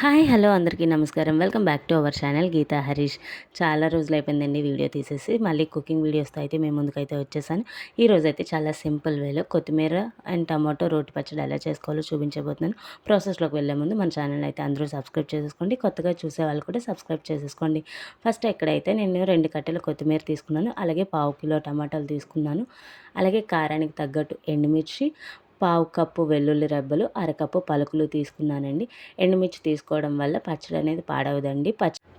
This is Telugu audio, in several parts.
హాయ్ హలో అందరికీ నమస్కారం. Welcome back to our channel Geeta Harish. చాలా రోజులైపోయిందండి వీడియో తీసేసి. మళ్ళీ కుకింగ్ వీడియోస్తో అయితే మేము ముందుకైతే వచ్చేసాను. ఈరోజైతే చాలా సింపుల్ వేలో కొత్తిమీర అండ్ టమాటో రోటి పచ్చడి ఎలా చేసుకోవాలో చూపించబోతున్నాను. ప్రాసెస్లోకి వెళ్ళే ముందు మన ఛానల్ అయితే అందరూ సబ్స్క్రైబ్ చేసేసుకోండి. కొత్తగా చూసే వాళ్ళు కూడా సబ్స్క్రైబ్ చేసేసుకోండి. ఫస్ట్ ఎక్కడైతే నేను 2 కట్టెల కొత్తిమీర తీసుకున్నాను. అలాగే పావు కిలో టమాటాలు తీసుకున్నాను. అలాగే కారానికి తగ్గట్టు ఎండుమిర్చి, పావు కప్పు వెల్లుల్లి రెబ్బలు, అరకప్పు పలుకులు తీసుకున్నానండి. ఎండుమిర్చి తీసుకోవడం వల్ల పచ్చడి అనేది పాడవదండి.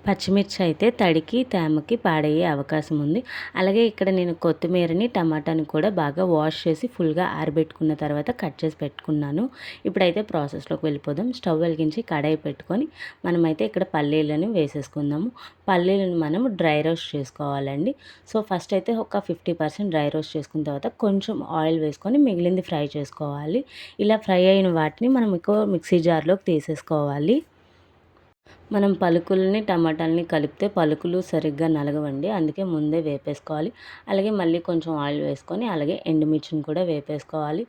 పచ్చిమిర్చి అయితే తడికి తేమకి పాడయ్యే అవకాశం ఉంది. అలాగే ఇక్కడ నేను కొత్తిమీరని టమాటాని కూడా బాగా వాష్ చేసి ఫుల్గా ఆరబెట్టుకున్న తర్వాత కట్ చేసి పెట్టుకున్నాను. ఇప్పుడైతే ప్రాసెస్లోకి వెళ్ళిపోదాం. స్టవ్ వెలిగించి కడాయి పెట్టుకొని మనమైతే ఇక్కడ పల్లీలను వేసేసుకుందాము. పల్లీలను మనం డ్రై రోస్ట్ చేసుకోవాలండి. సో ఫస్ట్ అయితే ఒక 50% డ్రై రోస్ట్ చేసుకున్న తర్వాత కొంచెం ఆయిల్ వేసుకొని మిగిలింది ఫ్రై చేసుకోవాలి. ఇలా ఫ్రై అయిన వాటిని మనం మిక్సీ జార్లోకి తీసేసుకోవాలి. మనం పలుకుల్ని టమాటాలని కలిపితే పలుకులు సరిగ్గా నలగవండి, అందుకే ముందే వేపేసుకోవాలి. అలాగే మళ్ళీ కొంచెం ఆయిల్ వేసుకొని అలాగే ఎండుమిర్చిని కూడా వేపేసుకోవాలి.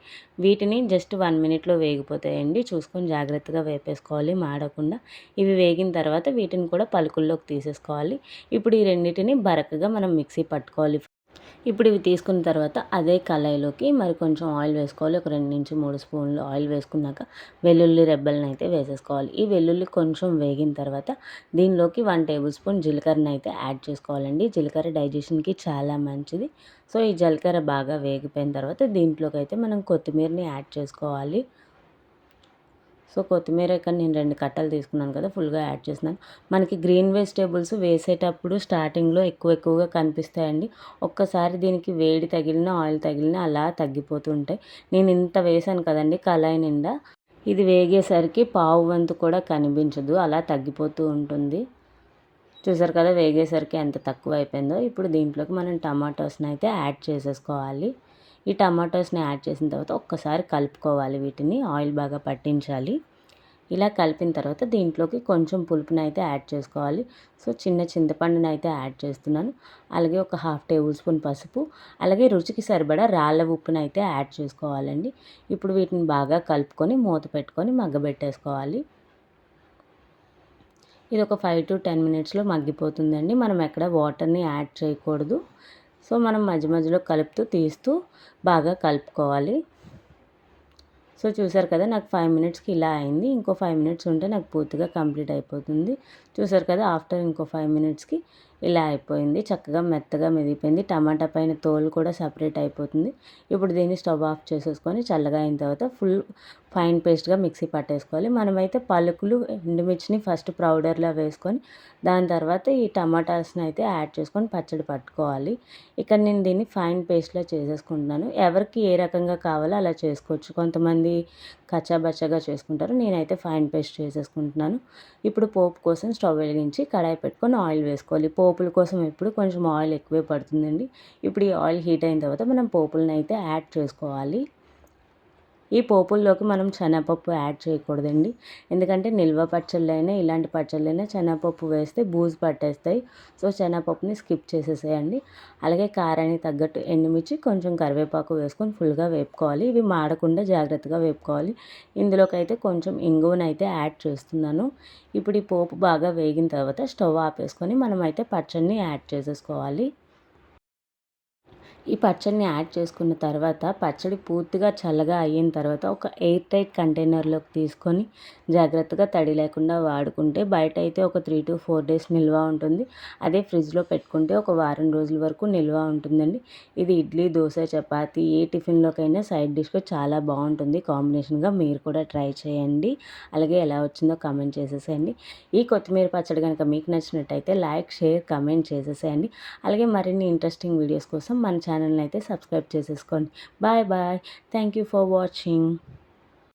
వీటిని జస్ట్ 1 మినిట్లో వేగిపోతాయండి. చూసుకొని జాగ్రత్తగా వేపేసుకోవాలి మాడకుండా. ఇవి వేగిన తర్వాత వీటిని కూడా పలుకుల్లోకి తీసేసుకోవాలి. ఇప్పుడు ఈ రెండింటిని బరకగా మనం మిక్సీ పట్టుకోవాలి. ఇప్పుడు ఇవి తీసుకున్న తర్వాత అదే కళాయిలోకి మరి కొంచెం ఆయిల్ వేసుకోవాలి. ఒక 2-3 స్పూన్లు ఆయిల్ వేసుకున్నాక వెల్లుల్లి రెబ్బలను అయితే వేసేసుకోవాలి. ఈ వెల్లుల్లి కొంచెం వేగిన తర్వాత దీనిలోకి 1 టేబుల్ స్పూన్ జీలకర్రను అయితే యాడ్ చేసుకోవాలండి. జీలకర్ర డైజెషన్కి చాలా మంచిది. సో ఈ జీలకర్ర బాగా వేగిపోయిన తర్వాత దీంట్లోకి అయితే మనం కొత్తిమీరని యాడ్ చేసుకోవాలి. సో కొత్తిమీర ఇక్కడ నేను 2 కట్టలు తీసుకున్నాను కదా, ఫుల్గా యాడ్ చేస్తున్నాను. మనకి గ్రీన్ వెజిటేబుల్స్ వేసేటప్పుడు స్టార్టింగ్లో ఎక్కువగా కనిపిస్తాయండి. ఒక్కసారి దీనికి వేడి తగిలిన ఆయిల్ తగిలిన అలా తగ్గిపోతూ ఉంటాయి. నేను ఇంత వేసాను కదండి కళాయి నిండా, ఇది వేగేసరికి పావు వంతు కూడా కనిపించదు, అలా తగ్గిపోతూ ఉంటుంది. చూసారు కదా వేగేసరికి ఎంత తక్కువ అయిపోయిందో. ఇప్పుడు దీంట్లోకి మనం టమాటోస్ని అయితే యాడ్ చేసేసుకోవాలి. ఈ టమాటోస్ని యాడ్ చేసిన తర్వాత ఒక్కసారి కలుపుకోవాలి. వీటిని ఆయిల్ బాగా పట్టించాలి. ఇలా కలిపిన తర్వాత దీంట్లోకి కొంచెం పులుపుని అయితే యాడ్ చేసుకోవాలి. సో చిన్న చింతపండుని అయితే యాడ్ చేస్తున్నాను. అలాగే ఒక 1/2 టేబుల్ స్పూన్ పసుపు, అలాగే రుచికి సరిపడా రాళ్ళ ఉప్పుని అయితే యాడ్ చేసుకోవాలండి. ఇప్పుడు వీటిని బాగా కలుపుకొని మూత పెట్టుకొని మగ్గబెట్టేసుకోవాలి. ఇది ఒక 5 to 10 మినిట్స్లో మగ్గిపోతుందండి. మనం ఎక్కడ వాటర్ని యాడ్ చేయకూడదు. సో మనం మధ్య మధ్యలో కలుపుతూ తీస్తూ బాగా కలుపుకోవాలి. సో చూసారు కదా నాకు 5 మినిట్స్కి ఇలా అయింది. ఇంకో 5 మినిట్స్ ఉంటే నాకు పూర్తిగా కంప్లీట్ అయిపోతుంది. చూసారు కదా ఆఫ్టర్ ఇంకో 5 మినిట్స్కి ఇలా అయిపోయింది. చక్కగా మెత్తగా మెదిగిపోయింది. టమాటా పైన తోలు కూడా సపరేట్ అయిపోతుంది. ఇప్పుడు దీన్ని స్టవ్ ఆఫ్ చేసేసుకొని చల్లగా అయిన తర్వాత ఫుల్ ఫైన్ పేస్ట్గా మిక్సీ పట్టేసుకోవాలి. మనమైతే పలుకులు ఎండుమిర్చిని ఫస్ట్ పౌడర్లో వేసుకొని దాని తర్వాత ఈ టమాటాస్ని అయితే యాడ్ చేసుకొని పచ్చడి పట్టుకోవాలి. ఇక్కడ నేను దీన్ని ఫైన్ పేస్ట్లా చేసేసుకుంటున్నాను. ఎవరికి ఏ రకంగా కావాలో అలా చేసుకోవచ్చు. కొంతమంది కచ్చాబచ్చాగా చేసుకుంటారు, నేనైతే ఫైన్ పేస్ట్ చేసేసుకుంటున్నాను. ఇప్పుడు పోపు కోసం స్టవ్ వెలిగించి కడాయి పెట్టుకొని ఆయిల్ వేసుకోవాలి. పోపుల కోసం ఎప్పుడు కొంచెం ఆయిల్ ఎక్కువే పడుతుందండి. ఇప్పుడు ఈ ఆయిల్ హీట్ అయిన తర్వాత మనం పోపులను అయితే యాడ్ చేసుకోవాలి. ఈ పోపుల్లోకి మనం శనగపప్పు యాడ్ చేయకూడదండి, ఎందుకంటే నిల్వ పచ్చళ్ళైనా ఇలాంటి పచ్చళ్ళైనా శనగపప్పు వేస్తే బూజు పట్టేస్తాయి. సో శనగపప్పుని స్కిప్ చేసేసేయండి. అలాగే కారానికి తగ్గట్టు ఎండుమిర్చి, కొంచెం కరివేపాకు వేసుకొని ఫుల్గా వేపుకోవాలి. ఇవి మాడకుండా జాగ్రత్తగా వేపుకోవాలి. ఇందులోకి అయితే కొంచెం ఇంగువనైతే యాడ్ చేస్తున్నాను. ఇప్పుడు ఈ పోపు బాగా వేగిన తర్వాత స్టవ్ ఆపేసుకొని మనమైతే పచ్చడిని యాడ్ చేసేసుకోవాలి. ఈ పచ్చడిని యాడ్ చేసుకున్న తర్వాత పచ్చడి పూర్తిగా చల్లగా అయిన తర్వాత ఒక ఎయిర్ టైట్ కంటైనర్లోకి తీసుకొని జాగ్రత్తగా తడి లేకుండా వాడుకుంటే బయట అయితే ఒక 3 to 4 డేస్ నిల్వ ఉంటుంది. అదే ఫ్రిడ్జ్లో పెట్టుకుంటే ఒక వారం రోజుల వరకు నిల్వ ఉంటుందండి. ఇది ఇడ్లీ, దోశ, చపాతీ ఏ టిఫిన్లోకైనా సైడ్ డిష్గా చాలా బాగుంటుంది కాంబినేషన్గా. మీరు కూడా ట్రై చేయండి. అలాగే ఎలా వచ్చిందో కామెంట్ చేసేసేయండి. ఈ కొత్తిమీర పచ్చడి కనుక మీకు నచ్చినట్టయితే లైక్, షేర్, కామెంట్ చేసేసేయండి. అలాగే మరిన్ని ఇంట్రెస్టింగ్ వీడియోస్ కోసం మన ఛానల్ని అయితే సబ్స్క్రైబ్ చేసేసుకోండి. Bye bye. Thank you for watching.